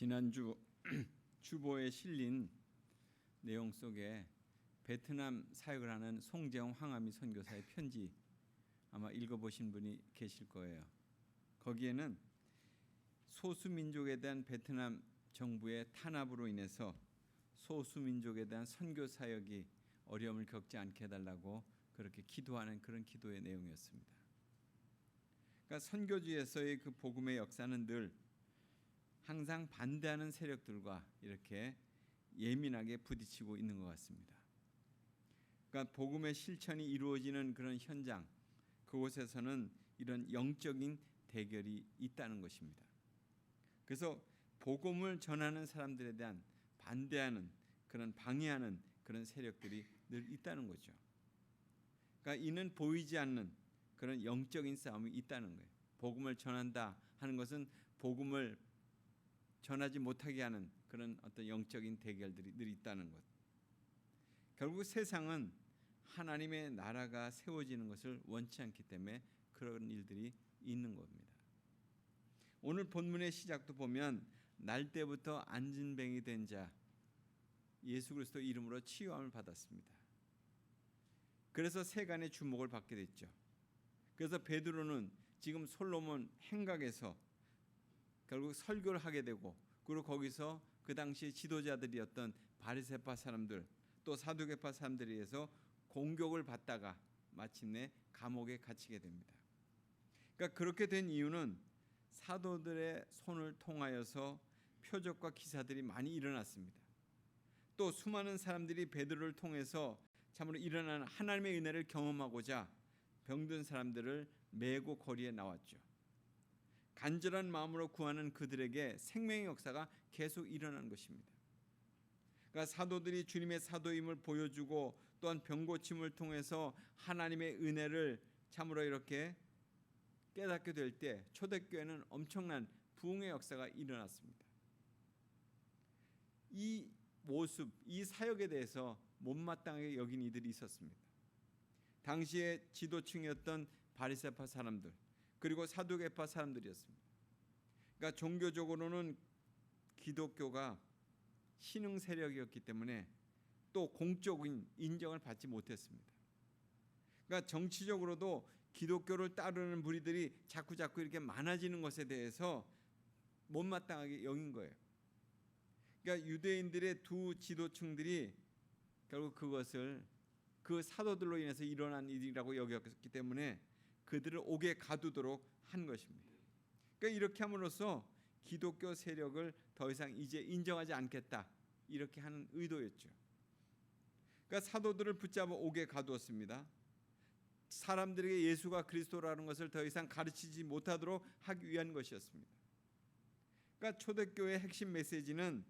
지난주 주보에 실린 내용 속에 베트남 사역을 하는 송재홍 황아미 선교사의 편지 아마 읽어보신 분이 계실 거예요. 거기에는 소수민족에 대한 베트남 정부의 탄압으로 인해서 소수민족에 대한 선교 사역이 어려움을 겪지 않게 해달라고 그렇게 기도하는 그런 기도의 내용이었습니다. 그러니까 선교지에서의 그 복음의 역사는 늘 항상 반대하는 세력들과 이렇게 예민하게 부딪히고 있는 것 같습니다. 그러니까 복음의 실천이 이루어지는 그런 현장, 그곳에서는 이런 영적인 대결이 있다는 것입니다. 그래서 복음을 전하는 사람들에 대한 반대하는 그런 방해하는 그런 세력들이 늘 있다는 거죠. 그러니까 이는 보이지 않는 그런 영적인 싸움이 있다는 거예요. 복음을 전한다 하는 것은 복음을 전하지 못하게 하는 그런 어떤 영적인 대결들이 늘 있다는 것. 결국 세상은 하나님의 나라가 세워지는 것을 원치 않기 때문에 그런 일들이 있는 겁니다. 오늘 본문의 시작도 보면 날 때부터 안진뱅이 된 자 예수 그리스도 이름으로 치유함을 받았습니다. 그래서 세간의 주목을 받게 됐죠. 그래서 베드로는 지금 솔로몬 행각에서 결국 설교를 하게 되고, 그리고 거기서 그 당시 지도자들이었던 바리새파 사람들 또 사두개파 사람들에 의해서 공격을 받다가 마침내 감옥에 갇히게 됩니다. 그러니까 그렇게 된 이유는 사도들의 손을 통하여서 표적과 기사들이 많이 일어났습니다. 또 수많은 사람들이 베드로를 통해서 참으로 일어나는 하나님의 은혜를 경험하고자 병든 사람들을 메고 거리에 나왔죠. 간절한 마음으로 구하는 그들에게 생명의 역사가 계속 일어나는 것입니다. 그러니까 사도들이 주님의 사도임을 보여주고 또한 병고침을 통해서 하나님의 은혜를 참으로 이렇게 깨닫게 될 때 초대교회는 엄청난 부흥의 역사가 일어났습니다. 이 모습, 이 사역에 대해서 못마땅하게 여긴 이들이 있었습니다. 당시의 지도층이었던 바리새파 사람들 그리고 사두개파 사람들이었습니다. 그러니까 종교적으로는 기독교가 신흥 세력이었기 때문에 또 공적인 인정을 받지 못했습니다. 그러니까 정치적으로도 기독교를 따르는 무리들이 자꾸 이렇게 많아지는 것에 대해서 못마땅하게 여긴 거예요. 그러니까 유대인들의 두 지도층들이 결국 그것을 그 사도들로 인해서 일어난 일이라고 여겼기 때문에 그들을 옥에 가두도록 한 것입니다. 그러니까 이렇게 함으로써 기독교 세력을 더 이상 이제 인정하지 않겠다 이렇게 하는 의도였죠. 그러니까 사도들을 붙잡아 옥에 가두었습니다. 사람들에게 예수가 그리스도라는 것을 더 이상 가르치지 못하도록 하기 위한 것이었습니다. 그러니까 초대교회의 핵심 메시지는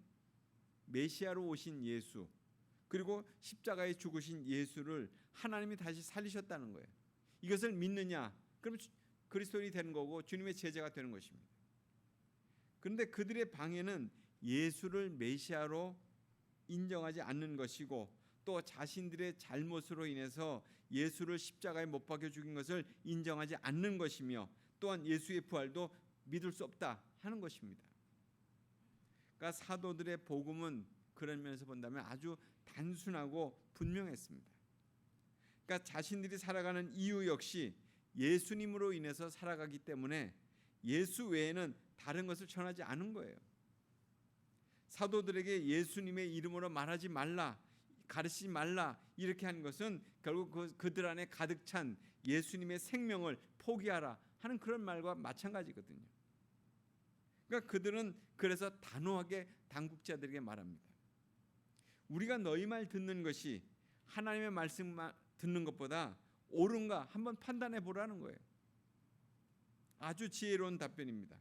메시아로 오신 예수 그리고 십자가에 죽으신 예수를 하나님이 다시 살리셨다는 거예요. 이것을 믿느냐? 그러면 그리스도인이 되는 거고 주님의 제자가 되는 것입니다. 그런데 그들의 방해는 예수를 메시아로 인정하지 않는 것이고 또 자신들의 잘못으로 인해서 예수를 십자가에 못 박혀 죽인 것을 인정하지 않는 것이며 또한 예수의 부활도 믿을 수 없다 하는 것입니다. 그러니까 사도들의 복음은 그런 면에서 본다면 아주 단순하고 분명했습니다. 그러니까 자신들이 살아가는 이유 역시 예수님으로 인해서 살아가기 때문에 예수 외에는 다른 것을 전하지 않은 거예요. 사도들에게 예수님의 이름으로 말하지 말라, 가르치지 말라 이렇게 한 것은 결국 그들 안에 가득 찬 예수님의 생명을 포기하라 하는 그런 말과 마찬가지거든요. 그러니까 그들은 그래서 단호하게 당국자들에게 말합니다. 우리가 너희 말 듣는 것이 하나님의 말씀만 듣는 것보다 옳은가 한번 판단해 보라는 거예요. 아주 지혜로운 답변입니다.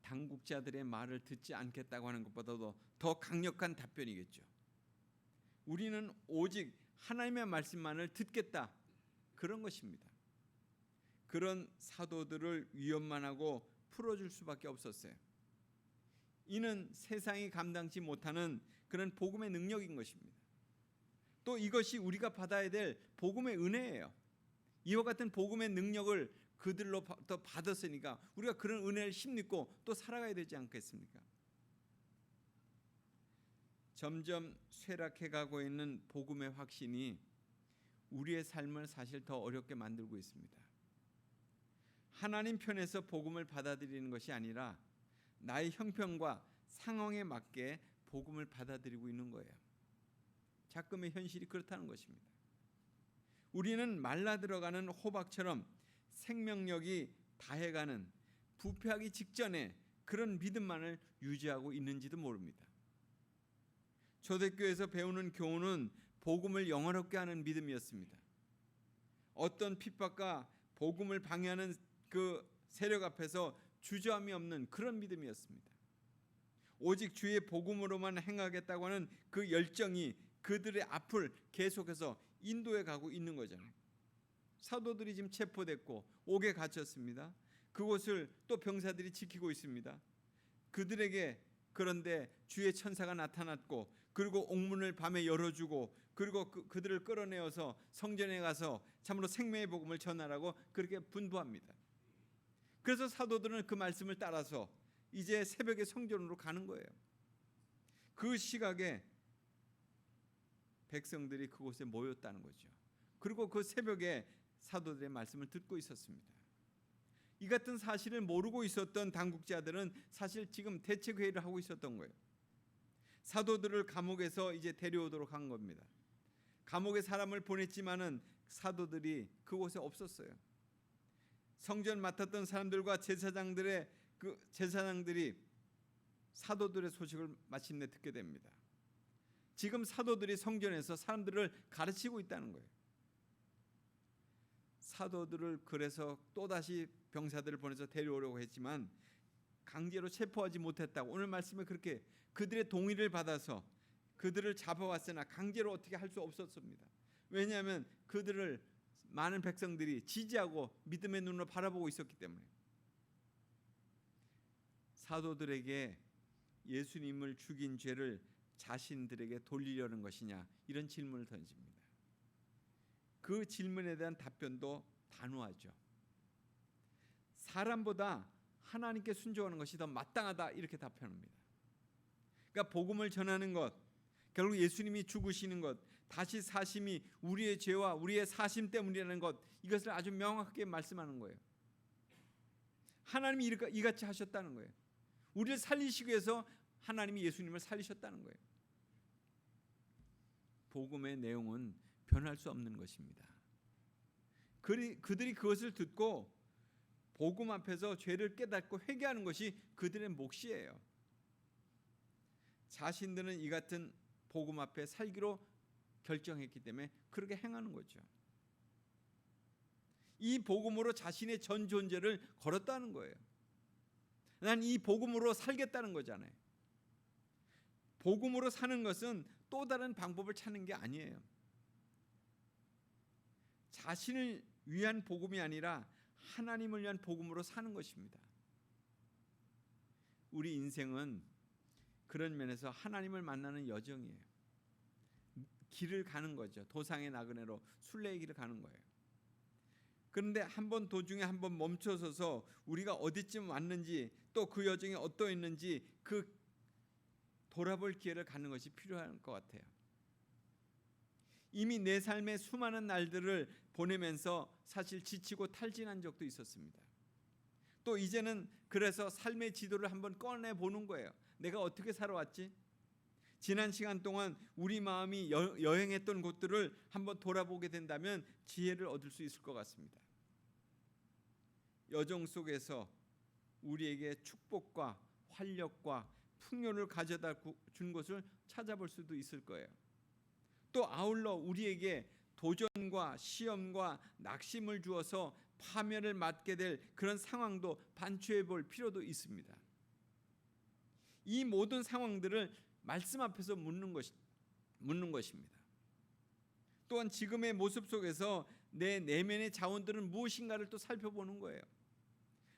당국자들의 말을 듣지 않겠다고 하는 것보다도 더 강력한 답변이겠죠. 우리는 오직 하나님의 말씀만을 듣겠다 그런 것입니다. 그런 사도들을 위협만 풀어줄 수밖에 없었어요. 이는 세상이 감당치 못하는 그런 복음의 능력인 것입니다. 또 이것이 우리가 받아야 될 복음의 은혜예요. 이와 같은 복음의 능력을 그들로 또 받았으니까 우리가 그런 은혜를 힘입고 또 살아가야 되지 않겠습니까? 점점 쇠락해 가고 있는 복음의 확신이 우리의 삶을 사실 더 어렵게 만들고 있습니다. 하나님 편에서 복음을 받아들이는 것이 아니라 나의 형편과 상황에 맞게 복음을 받아들이고 있는 거예요. 작금의 현실이 그렇다는 것입니다. 우리는 말라 들어가는 호박처럼 생명력이 다해가는 부패하기 직전에 그런 믿음만을 유지하고 있는지도 모릅니다. 초대교회에서 배우는 교훈은 복음을 영화롭게 하는 믿음이었습니다. 어떤 핍박과 복음을 방해하는 그 세력 앞에서 주저함이 없는 그런 믿음이었습니다. 오직 주의 복음으로만 행하겠다고 하는 그 열정이 그들의 앞을 계속해서 인도해 가고 있는 거잖아요. 사도들이 지금 체포됐고 옥에 갇혔습니다. 그곳을 또 병사들이 지키고 있습니다. 그들에게 그런데 주의 천사가 나타났고 그리고 옥문을 밤에 열어주고 그리고 그들을 끌어내어서 성전에 가서 참으로 생명의 복음을 전하라고 그렇게 분부합니다. 그래서 사도들은 그 말씀을 따라서 이제 새벽에 성전으로 가는 거예요. 그 시각에 백성들이 그곳에 모였다는 거죠. 그리고 그 새벽에 사도들의 말씀을 듣고 있었습니다. 이 같은 사실을 모르고 있었던 당국자들은 사실 지금 대책회의를 하고 있었던 거예요. 사도들을 감옥에서 이제 데려오도록 한 겁니다. 감옥에 사람을 보냈지만은 사도들이 그곳에 없었어요. 성전 맡았던 사람들과 제사장들이 사도들의 소식을 마침내 듣게 됩니다. 지금 사도들이 성전에서 사람들을 가르치고 있다는 거예요. 사도들을 그래서 또다시 병사들을 보내서 데려오려고 했지만 강제로 체포하지 못했다고 오늘 말씀에 그렇게 그들의 동의를 받아서 그들을 잡아왔으나 강제로 어떻게 할 수 없었습니다. 왜냐하면 그들을 많은 백성들이 지지하고 믿음의 눈으로 바라보고 있었기 때문에. 사도들에게 예수님을 죽인 죄를 자신들에게 돌리려는 것이냐 이런 질문을 던집니다. 그 질문에 대한 답변도 단호하죠. 사람보다 하나님께 순종하는 것이 더 마땅하다 이렇게 답변합니다. 그러니까 복음을 전하는 것, 결국 예수님이 죽으시는 것, 다시 사심이 우리의 죄와 우리의 사심 때문이라는 것, 이것을 아주 명확하게 말씀하는 거예요. 하나님이 이같이 하셨다는 거예요. 우리를 살리시기 위해서 하나님이 예수님을 살리셨다는 거예요. 복음의 내용은 변할 수 없는 것입니다. 그들이 그것을 듣고 복음 앞에서 죄를 깨닫고 회개하는 것이 그들의 몫이에요. 자신들은 이 같은 복음 앞에 살기로 결정했기 때문에 그렇게 행하는 거죠. 이 복음으로 자신의 전 존재를 걸었다는 거예요. 난 이 복음으로 살겠다는 거잖아요. 복음으로 사는 것은 또 다른 방법을 찾는 게 아니에요. 자신을 위한 복음이 아니라 하나님을 위한 복음으로 사는 것입니다. 우리 인생은 그런 면에서 하나님을 만나는 여정이에요. 길을 가는 거죠. 도상의 나그네로 순례의 길을 가는 거예요. 그런데 한번 도중에 한번 멈춰서서 우리가 어디쯤 왔는지 또 그 여정이 어떠했는지 그 돌아볼 기회를 갖는 것이 필요한 것 같아요. 이미 내 삶의 수많은 날들을 보내면서 사실 지치고 탈진한 적도 있었습니다. 또 이제는 그래서 삶의 지도를 한번 꺼내보는 거예요. 내가 어떻게 살아왔지? 지난 시간 동안 우리 마음이 여행했던 곳들을 한번 돌아보게 된다면 지혜를 얻을 수 있을 것 같습니다. 여정 속에서 우리에게 축복과 활력과 풍요를 가져다 준 것을 찾아볼 수도 있을 거예요. 또 아울러 우리에게 도전과 시험과 낙심을 주어서 파멸을 맞게 될 그런 상황도 반추해 볼 필요도 있습니다. 이 모든 상황들을 말씀 앞에서 묻는 것입니다. 또한 지금의 모습 속에서 내 내면의 자원들은 무엇인가를 또 살펴보는 거예요.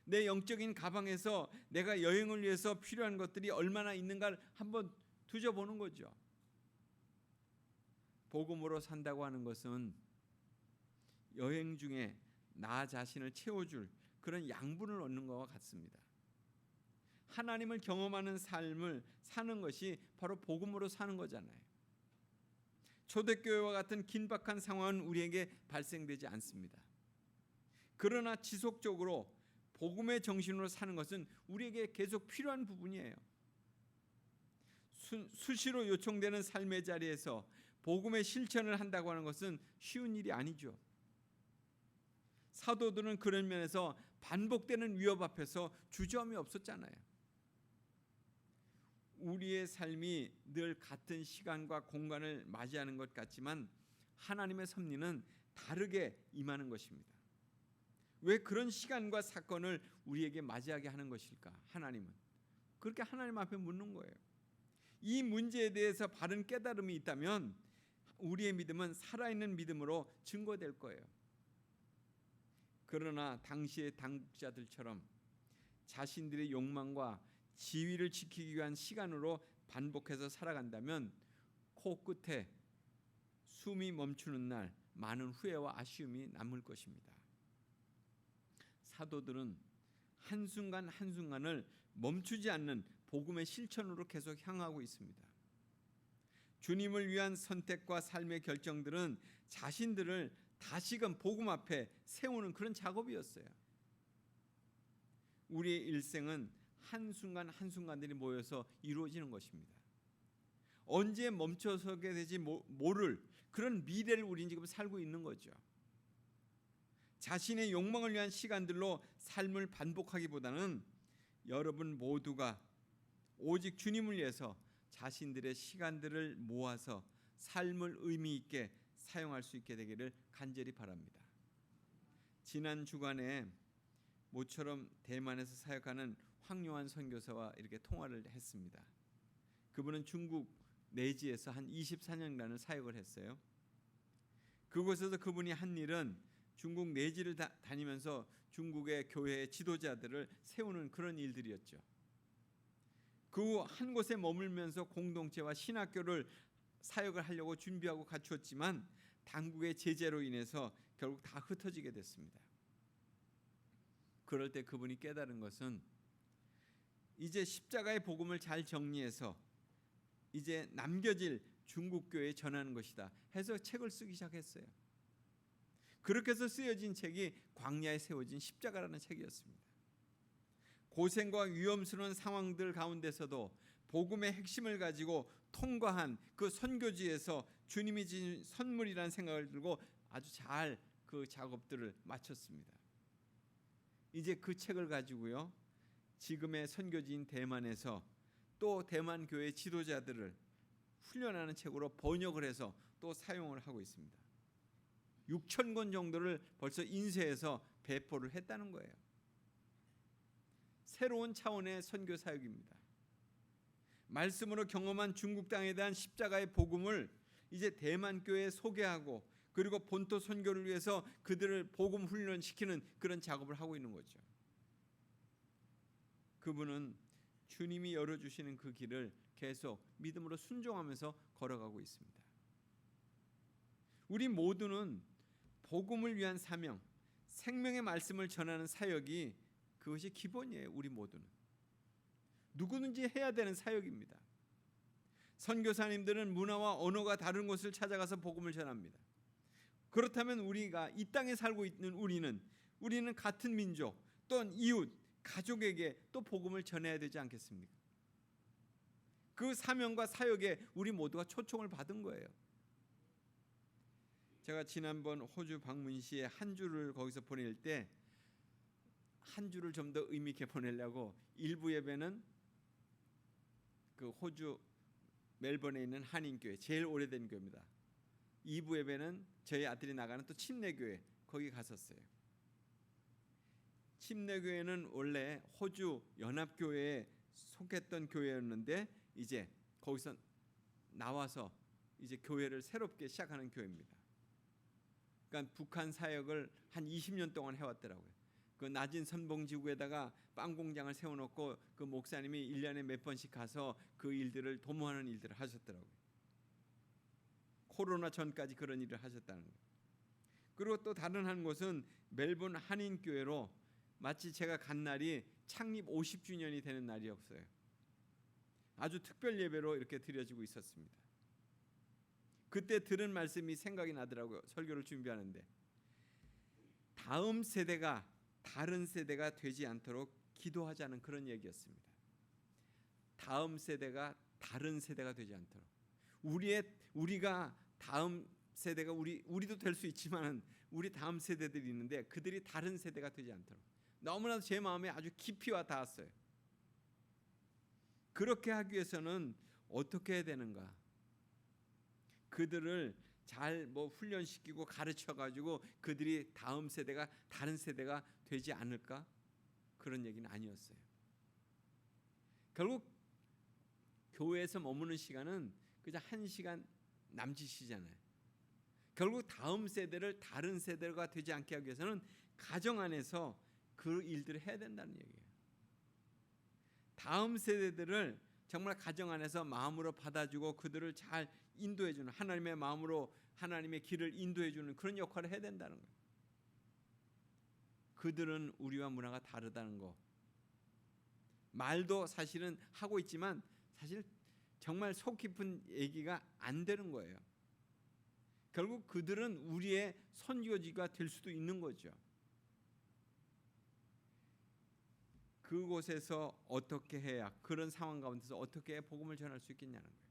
내 영적인 가방에서 내가 여행을 위해서 필요한 것들이 얼마나 있는가를 한번 뒤져보는 거죠. 복음으로 산다고 하는 것은 여행 중에 나 자신을 채워줄 그런 양분을 얻는 것과 같습니다. 하나님을 경험하는 삶을 사는 것이 바로 복음으로 사는 거잖아요. 초대교회와 같은 긴박한 상황은 우리에게 발생되지 않습니다. 그러나 지속적으로 복음의 정신으로 사는 것은 우리에게 계속 필요한 부분이에요. 수시로 요청되는 삶의 자리에서 복음의 실천을 한다고 하는 것은 쉬운 일이 아니죠. 사도들은 그런 면에서 반복되는 위협 앞에서 주저함이 없었잖아요. 우리의 삶이 늘 같은 시간과 공간을 맞이하는 것 같지만 하나님의 섭리는 다르게 임하는 것입니다. 왜 그런 시간과 사건을 우리에게 맞이하게 하는 것일까? 하나님은 그렇게 하나님 앞에 묻는 거예요. 이 문제에 대해서 바른 깨달음이 있다면 우리의 믿음은 살아있는 믿음으로 증거될 거예요. 그러나 당시의 당국자들처럼 자신들의 욕망과 지위를 지키기 위한 시간으로 반복해서 살아간다면 코끝에 숨이 멈추는 날 많은 후회와 아쉬움이 남을 것입니다. 사도들은 한순간 한순간을 멈추지 않는 복음의 실천으로 계속 향하고 있습니다. 주님을 위한 선택과 삶의 결정들은 자신들을 다시금 복음 앞에 세우는 그런 작업이었어요. 우리의 일생은 한순간 한순간들이 모여서 이루어지는 것입니다. 언제 멈춰서게 될지 모를 그런 미래를 우리는 지금 살고 있는 거죠. 자신의 욕망을 위한 시간들로 삶을 반복하기보다는 여러분 모두가 오직 주님을 위해서 자신들의 시간들을 모아서 삶을 의미 있게 사용할 수 있게 되기를 간절히 바랍니다. 지난 주간에 모처럼 대만에서 사역하는 황요한 선교사와 이렇게 통화를 했습니다. 그분은 중국 내지에서 한 24년간을 사역을 했어요. 그곳에서 그분이 한 일은 중국 내지를 다니면서 중국의 교회의 지도자들을 세우는 그런 일들이었죠. 그 후 한 곳에 머물면서 공동체와 신학교를 사역을 하려고 준비하고 갖추었지만 당국의 제재로 인해서 결국 다 흩어지게 됐습니다. 그럴 때 그분이 깨달은 것은 이제 십자가의 복음을 잘 정리해서 이제 남겨질 중국 교회에 전하는 것이다 해서 책을 쓰기 시작했어요. 그렇게 해서 쓰여진 책이 광야에 세워진 십자가라는 책이었습니다. 고생과 위험스러운 상황들 가운데서도 복음의 핵심을 가지고 통과한 그 선교지에서 주님이 주신 선물이라는 생각을 들고 아주 잘 그 작업들을 마쳤습니다. 이제 그 책을 가지고요, 지금의 선교지인 대만에서 또 대만 교회 지도자들을 훈련하는 책으로 번역을 해서 또 사용을 하고 있습니다. 6,000권 정도를 벌써 인쇄해서 배포를 했다는 거예요. 새로운 차원의 선교 사역입니다. 말씀으로 경험한 중국 땅에 대한 십자가의 복음을 이제 대만 교회에 소개하고 그리고 본토 선교를 위해서 그들을 복음 훈련시키는 그런 작업을 하고 있는 거죠. 그분은 주님이 열어주시는 그 길을 계속 믿음으로 순종하면서 걸어가고 있습니다. 우리 모두는 복음을 위한 사명, 생명의 말씀을 전하는 사역이 그것이 기본이에요. 우리 모두는 누구든지 해야 되는 사역입니다. 선교사님들은 문화와 언어가 다른 곳을 찾아가서 복음을 전합니다. 그렇다면 우리가 이 땅에 살고 있는 우리는 같은 민족 또는 이웃, 가족에게 또 복음을 전해야 되지 않겠습니까? 그 사명과 사역에 우리 모두가 초청을 받은 거예요. 제가 지난번 호주 방문 시에 한 주를 거기서 보낼 때 한 주를 좀 더 의미 있게 보내려고 일부 예배는 그 호주 멜번에 있는 한인교회, 제일 오래된 교회입니다. 2부 예배는 저희 아들이 나가는 또 침례교회, 거기 갔었어요. 침례교회는 원래 호주 연합교회에 속했던 교회였는데 이제 거기서 나와서 이제 교회를 새롭게 시작하는 교회입니다. 그러니까 북한 사역을 한 20년 동안 해왔더라고요. 그 낮은 선봉지구에다가 빵 공장을 세워놓고 그 목사님이 1년에 몇 번씩 가서 그 일들을 도모하는 일들을 하셨더라고요. 코로나 전까지 그런 일을 하셨다는 거예요. 그리고 또 다른 한 곳은 멜본 한인교회로 마치 제가 간 날이 창립 50주년이 되는 날이었어요. 아주 특별 예배로 이렇게 드려지고 있었습니다. 그때 들은 말씀이 생각이 나더라고요. 설교를 준비하는데 다음 세대가 다른 세대가 되지 않도록 기도하자는 그런 얘기였습니다. 다음 세대가 다른 세대가 되지 않도록 우리가 다음 세대가 우리도 될 수 있지만 우리 다음 세대들이 있는데 그들이 다른 세대가 되지 않도록 너무나도 제 마음에 아주 깊이 와 닿았어요. 그렇게 하기 위해서는 어떻게 해야 되는가? 그들을 잘 훈련시키고 가르쳐 가지고 그들이 다음 세대가 다른 세대가 되지 않을까? 그런 얘기는 아니었어요. 결국 교회에서 머무는 시간은 그저 1시간 남짓이잖아요. 결국 다음 세대를 다른 세대가 되지 않게 하기 위해서는 가정 안에서 그 일들을 해야 된다는 얘기예요. 다음 세대들을 정말 가정 안에서 마음으로 받아주고 그들을 잘 인도해주는 하나님의 마음으로 하나님의 길을 인도해주는 그런 역할을 해야 된다는 거예요. 그들은 우리와 문화가 다르다는 거. 말도 사실은 하고 있지만 사실 정말 속 깊은 얘기가 안 되는 거예요. 결국 그들은 우리의 선교지가 될 수도 있는 거죠. 그곳에서 어떻게 해야 그런 상황 가운데서 어떻게 복음을 전할 수 있겠냐는 거예요.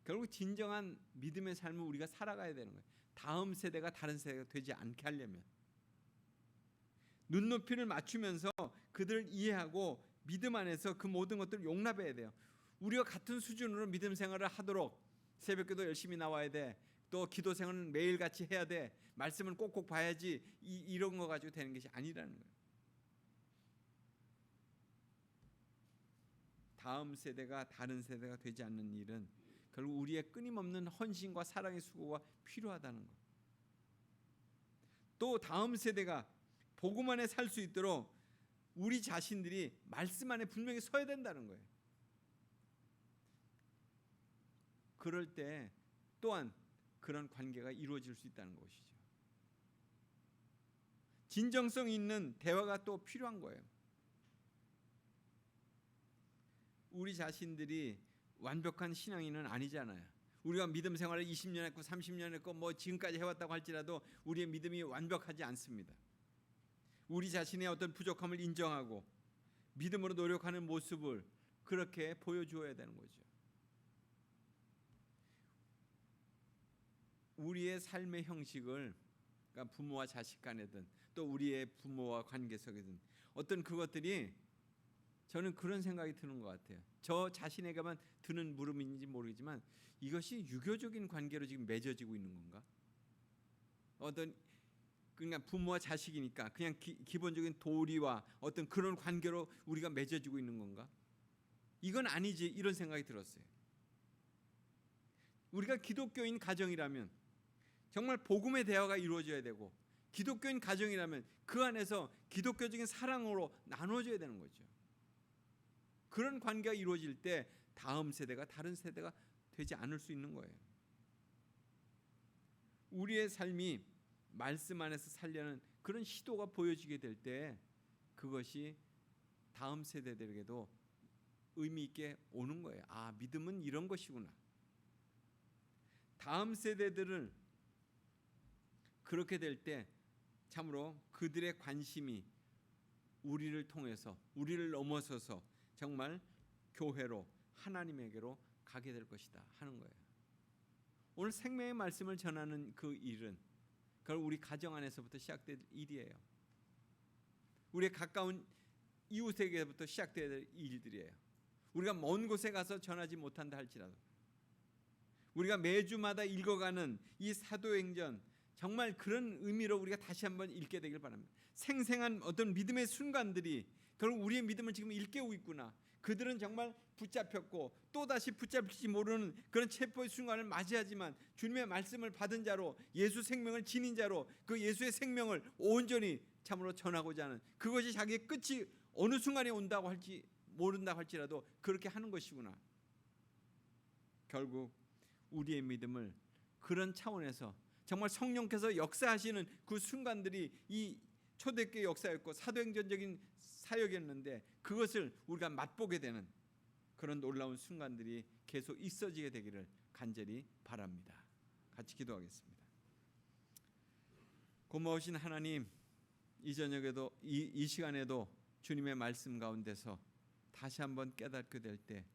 결국 진정한 믿음의 삶을 우리가 살아가야 되는 거예요. 다음 세대가 다른 세대가 되지 않게 하려면 눈높이를 맞추면서 그들을 이해하고 믿음 안에서 그 모든 것들을 용납해야 돼요. 우리가 같은 수준으로 믿음 생활을 하도록 새벽기도 열심히 나와야 돼. 또 기도 생활은 매일같이 해야 돼. 말씀은 꼭꼭 봐야지. 이런 거 가지고 되는 것이 아니라는 거예요. 다음 세대가 다른 세대가 되지 않는 일은 결국 우리의 끊임없는 헌신과 사랑의 수고가 필요하다는 것. 또 다음 세대가 복음 안에 살 수 있도록 우리 자신들이 말씀 안에 분명히 서야 된다는 거예요. 그럴 때 또한 그런 관계가 이루어질 수 있다는 것이죠. 진정성 있는 대화가 또 필요한 거예요. 우리 자신들이 완벽한 신앙인은 아니잖아요. 우리가 믿음 생활을 20년 했고 30년 했고 지금까지 해왔다고 할지라도 우리의 믿음이 완벽하지 않습니다. 우리 자신의 어떤 부족함을 인정하고 믿음으로 노력하는 모습을 그렇게 보여주어야 되는 거죠. 우리의 삶의 형식을 그러니까 부모와 자식 간에든 또 우리의 부모와 관계 속에든 어떤 그것들이 저는 그런 생각이 드는 것 같아요. 저 자신에게만 드는 물음인지 모르겠지만 이것이 유교적인 관계로 지금 맺어지고 있는 건가? 어떤 그냥 부모와 자식이니까 그냥 기본적인 도리와 어떤 그런 관계로 우리가 맺어지고 있는 건가? 이건 아니지 이런 생각이 들었어요. 우리가 기독교인 가정이라면 정말 복음의 대화가 이루어져야 되고 기독교인 가정이라면 그 안에서 기독교적인 사랑으로 나눠져야 되는 거죠. 그런 관계가 이루어질 때 다음 세대가 다른 세대가 되지 않을 수 있는 거예요. 우리의 삶이 말씀 안에서 살려는 그런 시도가 보여지게 될 때 그것이 다음 세대들에게도 의미 있게 오는 거예요. 아, 믿음은 이런 것이구나. 다음 세대들을 그렇게 될 때 참으로 그들의 관심이 우리를 통해서 우리를 넘어서서 정말 교회로 하나님에게로 가게 될 것이다 하는 거예요. 오늘 생명의 말씀을 전하는 그 일은 결국 우리 가정 안에서부터 시작될 일이에요. 우리의 가까운 이웃에게부터 시작돼야 될 일들이에요. 우리가 먼 곳에 가서 전하지 못한다 할지라도 우리가 매주마다 읽어가는 이 사도행전 정말 그런 의미로 우리가 다시 한번 읽게 되길 바랍니다. 생생한 어떤 믿음의 순간들이 결국 우리의 믿음을 지금 일깨우고 있구나. 그들은 정말 붙잡혔고 또다시 붙잡힐지 모르는 그런 체포의 순간을 맞이하지만 주님의 말씀을 받은 자로 예수 생명을 지닌 자로 그 예수의 생명을 온전히 참으로 전하고자 하는 그것이 자기의 끝이 어느 순간에 온다고 할지 모른다고 할지라도 그렇게 하는 것이구나. 결국 우리의 믿음을 그런 차원에서 정말 성령께서 역사하시는 그 순간들이 이 초대교회 역사였고 사도행전적인 사역이었는데 그것을 우리가 맛보게 되는 그런 놀라운 순간들이 계속 있어지게 되기를 간절히 바랍니다. 같이 기도하겠습니다. 고마우신 하나님, 이 저녁에도 이 시간에도 주님의 말씀 가운데서 다시 한번 깨닫게 될 때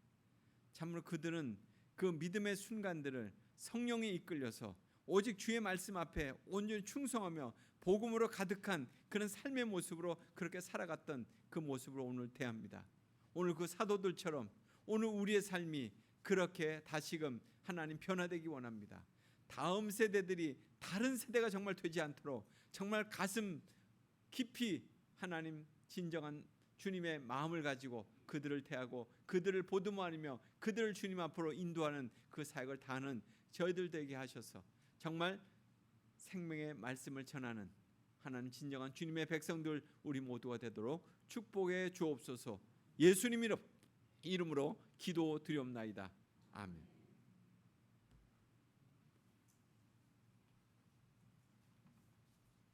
참으로 그들은 그 믿음의 순간들을 성령이 이끌려서 오직 주의 말씀 앞에 온전히 충성하며 복음으로 가득한 그런 삶의 모습으로 그렇게 살아갔던 그 모습으로 오늘 대합니다. 오늘 그 사도들처럼 오늘 우리의 삶이 그렇게 다시금 하나님 변화되기 원합니다. 다음 세대들이 다른 세대가 정말 되지 않도록 정말 가슴 깊이 하나님 진정한 주님의 마음을 가지고 그들을 대하고 그들을 보듬어하며 그들을 주님 앞으로 인도하는 그 사역을 다하는 저희들 되게 하셔서 정말 생명의 말씀을 전하는 하나님 진정한 주님의 백성들 우리 모두가 되도록 축복해 주옵소서. 예수님 이름으로 기도드리옵나이다. 아멘.